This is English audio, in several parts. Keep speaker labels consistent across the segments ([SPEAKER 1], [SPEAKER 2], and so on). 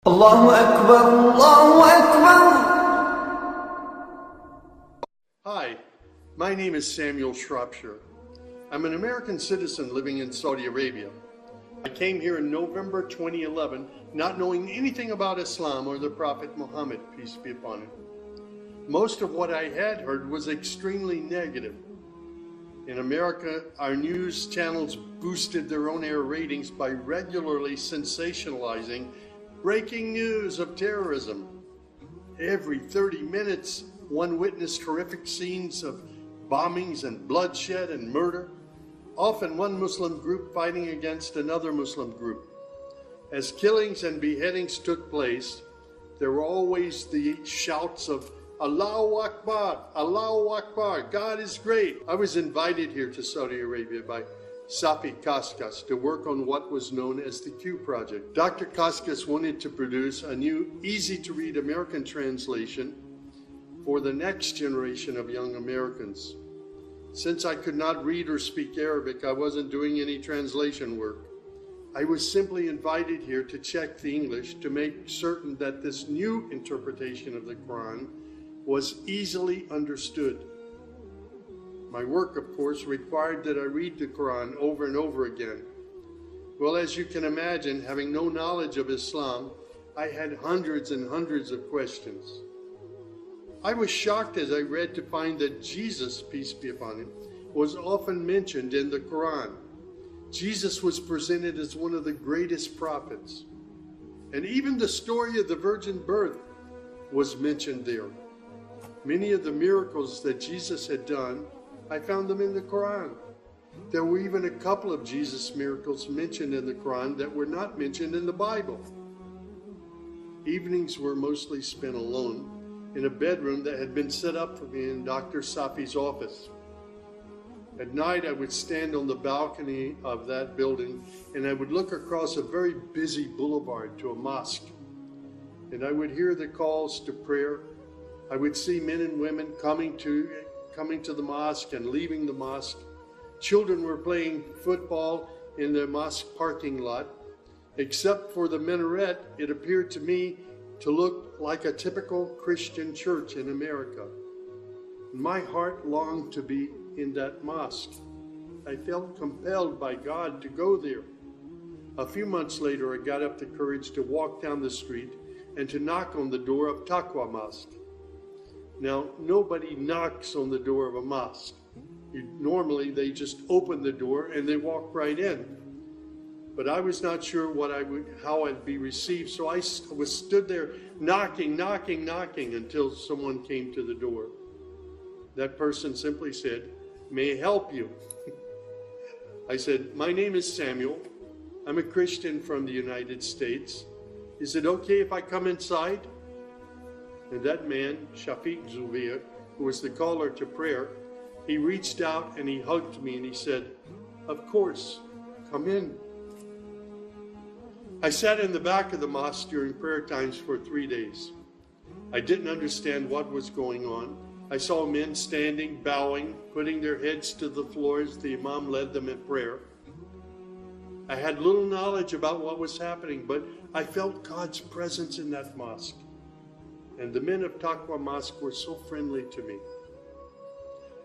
[SPEAKER 1] Allahu Akbar, Allahu Akbar.
[SPEAKER 2] Hi, my name is Samuel Shropshire. I'm an American citizen living in Saudi Arabia. I came here in November 2011, not knowing anything about Islam or the Prophet Muhammad, peace be upon him. Most of what I had heard was extremely negative. In America, our news channels boosted their on-air ratings by regularly sensationalizing breaking news of terrorism. Every 30 minutes, one witnessed horrific scenes of bombings and bloodshed and murder, often one Muslim group fighting against another Muslim group. As killings and beheadings took place, there were always the shouts of Allahu Akbar, Allahu Akbar, God is great. I was invited here to Saudi Arabia by Safi Kaskas to work on what was known as the Q Project. Dr. Kaskas wanted to produce a new, easy-to-read American translation for the next generation of young Americans. Since I could not read or speak Arabic, I wasn't doing any translation work. I was simply invited here to check the English to make certain that this new interpretation of the Quran was easily understood. My work, of course, required that I read the Quran over and over again. Well, as you can imagine, having no knowledge of Islam, I had hundreds and hundreds of questions. I was shocked as I read to find that Jesus, peace be upon him, was often mentioned in the Quran. Jesus was presented as one of the greatest prophets. And even the story of the virgin birth was mentioned there. Many of the miracles that Jesus had done, I found them in the Quran. There were even a couple of Jesus miracles mentioned in the Quran that were not mentioned in the Bible. Evenings were mostly spent alone in a bedroom that had been set up for me in Dr. Safi's office. At night, I would stand on the balcony of that building and I would look across a very busy boulevard to a mosque. And I would hear the calls to prayer. I would see men and women coming to the mosque and leaving the mosque. Children were playing football in the mosque parking lot. Except for the minaret, it appeared to me to look like a typical Christian church in America. My heart longed to be in that mosque. I felt compelled by God to go there. A few months later, I got up the courage to walk down the street and to knock on the door of Taqwa Mosque. Now, nobody knocks on the door of a mosque. Normally, they just open the door and they walk right in. But I was not sure how I'd be received, so I stood there knocking until someone came to the door. That person simply said, "May I help you?" I said, "My name is Samuel. I'm a Christian from the United States. Is it okay if I come inside?" And that man, Shafiq Zubir, who was the caller to prayer, he reached out and he hugged me and he said, "Of course, come in." I sat in the back of the mosque during prayer times for 3 days. I didn't understand what was going on. I saw men standing, bowing, putting their heads to the floor as the Imam led them in prayer. I had little knowledge about what was happening, but I felt God's presence in that mosque. And the men of Taqwa Mosque were so friendly to me.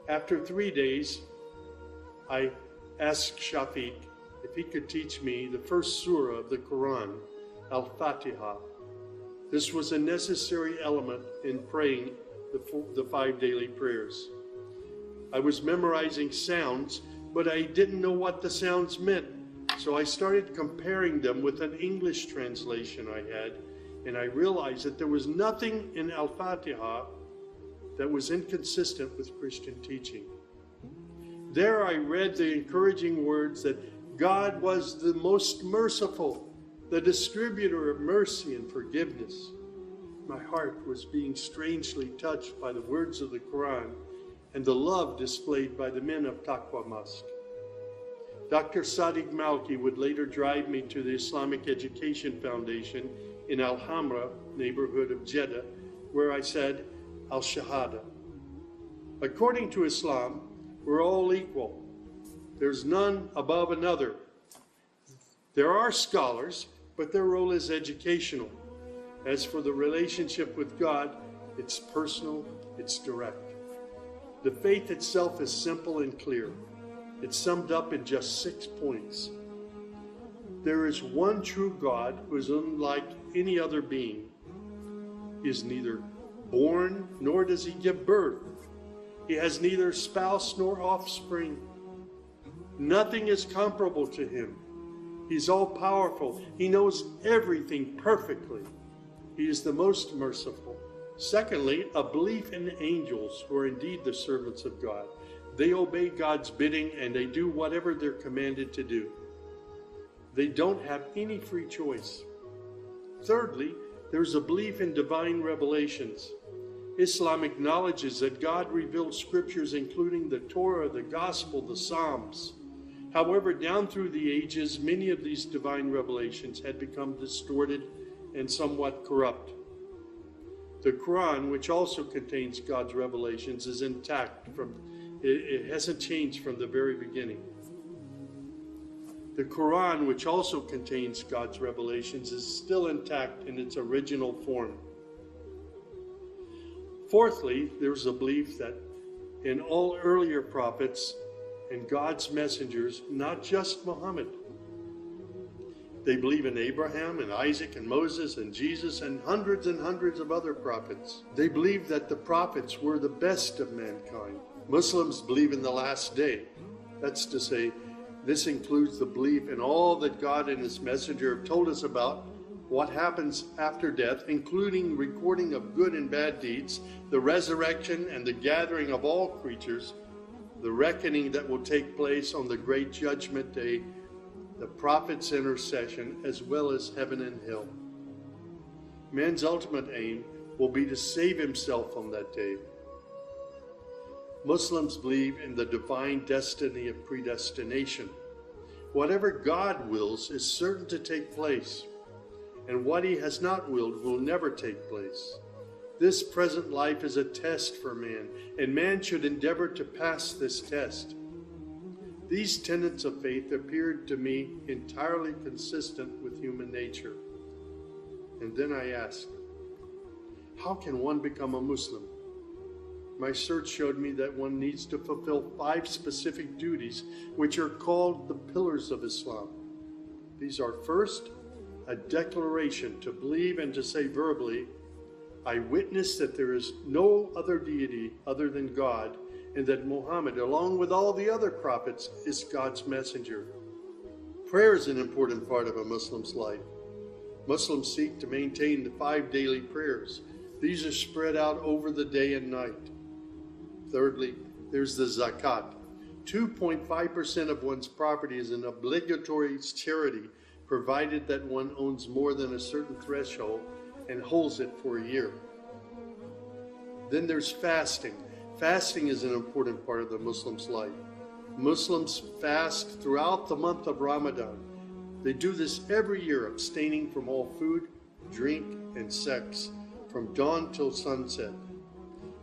[SPEAKER 2] After 3 days, I asked Shafiq if he could teach me the first surah of the Quran, Al-Fatiha. This was a necessary element in praying the 5 daily prayers. I was memorizing sounds, but I didn't know what the sounds meant. So I started comparing them with an English translation I had, and I realized that there was nothing in Al-Fatiha that was inconsistent with Christian teaching. There I read the encouraging words that God was the most merciful, the distributor of mercy and forgiveness. My heart was being strangely touched by the words of the Quran and the love displayed by the men of Taqwa Mosque. Dr. Sadiq Malki would later drive me to the Islamic Education Foundation in Al-Hamra, neighborhood of Jeddah, where I said Al-Shahada. According to Islam, we're all equal. There's none above another. There are scholars, but their role is educational. As for the relationship with God, it's personal, it's direct. The faith itself is simple and clear. It's summed up in just 6 points. There is one true God who is unlike any other being. He is neither born, nor does he give birth. He has neither spouse nor offspring. Nothing is comparable to him. He's all-powerful. He knows everything perfectly. He is the most merciful. Secondly, a belief in angels, who are indeed the servants of God. They obey God's bidding and they do whatever they're commanded to do. They don't have any free choice. Thirdly, there's a belief in divine revelations. Islam acknowledges that God revealed scriptures including the Torah, the Gospel, the Psalms. However, down through the ages, many of these divine revelations had become distorted and somewhat corrupt. The Quran, which also contains God's revelations, is intact. It hasn't changed from the very beginning. The Quran, which also contains God's revelations, is still intact in its original form. Fourthly, there's a belief that in all earlier prophets and God's messengers, not just Muhammad. They believe in Abraham and Isaac and Moses and Jesus and hundreds of other prophets. They believe that the prophets were the best of mankind. Muslims believe in the last day. That's to say, this includes the belief in all that God and his messenger have told us about what happens after death, including recording of good and bad deeds, the resurrection and the gathering of all creatures, the reckoning that will take place on the great judgment day, the prophet's intercession, as well as heaven and hell. Man's ultimate aim will be to save himself on that day. Muslims believe in the divine destiny of predestination. Whatever God wills is certain to take place, and what he has not willed will never take place. This present life is a test for man, and man should endeavor to pass this test. These tenets of faith appeared to me entirely consistent with human nature. And then I asked, how can one become a Muslim? My search showed me that one needs to fulfill 5 specific duties, which are called the pillars of Islam. These are: first, a declaration to believe and to say verbally, I witness that there is no other deity other than God, and that Muhammad, along with all the other prophets, is God's messenger. Prayer is an important part of a Muslim's life. Muslims seek to maintain the 5 daily prayers. These are spread out over the day and night. Thirdly, there's the zakat. 2.5% of one's property is an obligatory charity, provided that one owns more than a certain threshold and holds it for a year. Then there's fasting. Fasting is an important part of the Muslim's life. Muslims fast throughout the month of Ramadan. They do this every year, abstaining from all food, drink, and sex, from dawn till sunset.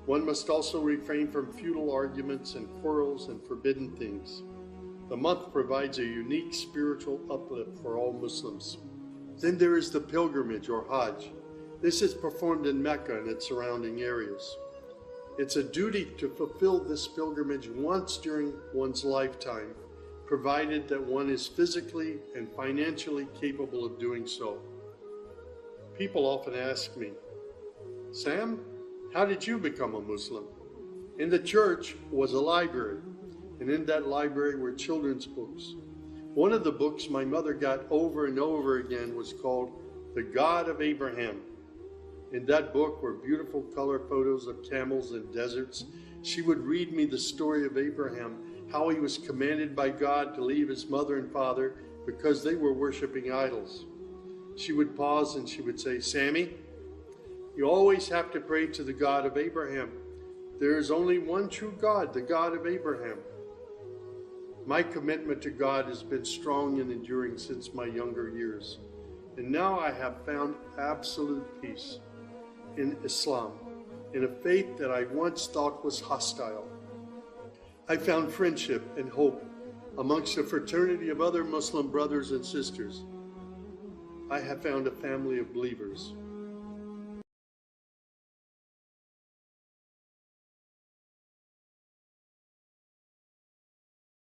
[SPEAKER 2] One must also refrain from futile arguments and quarrels and forbidden things. The month provides a unique spiritual uplift for all Muslims. Then there is the pilgrimage or Hajj. This is performed in Mecca and its surrounding areas. It's a duty to fulfill this pilgrimage once during one's lifetime, provided that one is physically and financially capable of doing so. People often ask me, Sam, how did you become a Muslim? In the church was a library, and in that library were children's books. One of the books my mother got over and over again was called The God of Abraham. In that book were beautiful color photos of camels and deserts. She would read me the story of Abraham, how he was commanded by God to leave his mother and father because they were worshiping idols. She would pause and she would say, Sammy, you always have to pray to the God of Abraham. There is only one true God, the God of Abraham. My commitment to God has been strong and enduring since my younger years. And now I have found absolute peace in Islam, in a faith that I once thought was hostile. I found friendship and hope amongst a fraternity of other Muslim brothers and sisters. I have found a family of believers.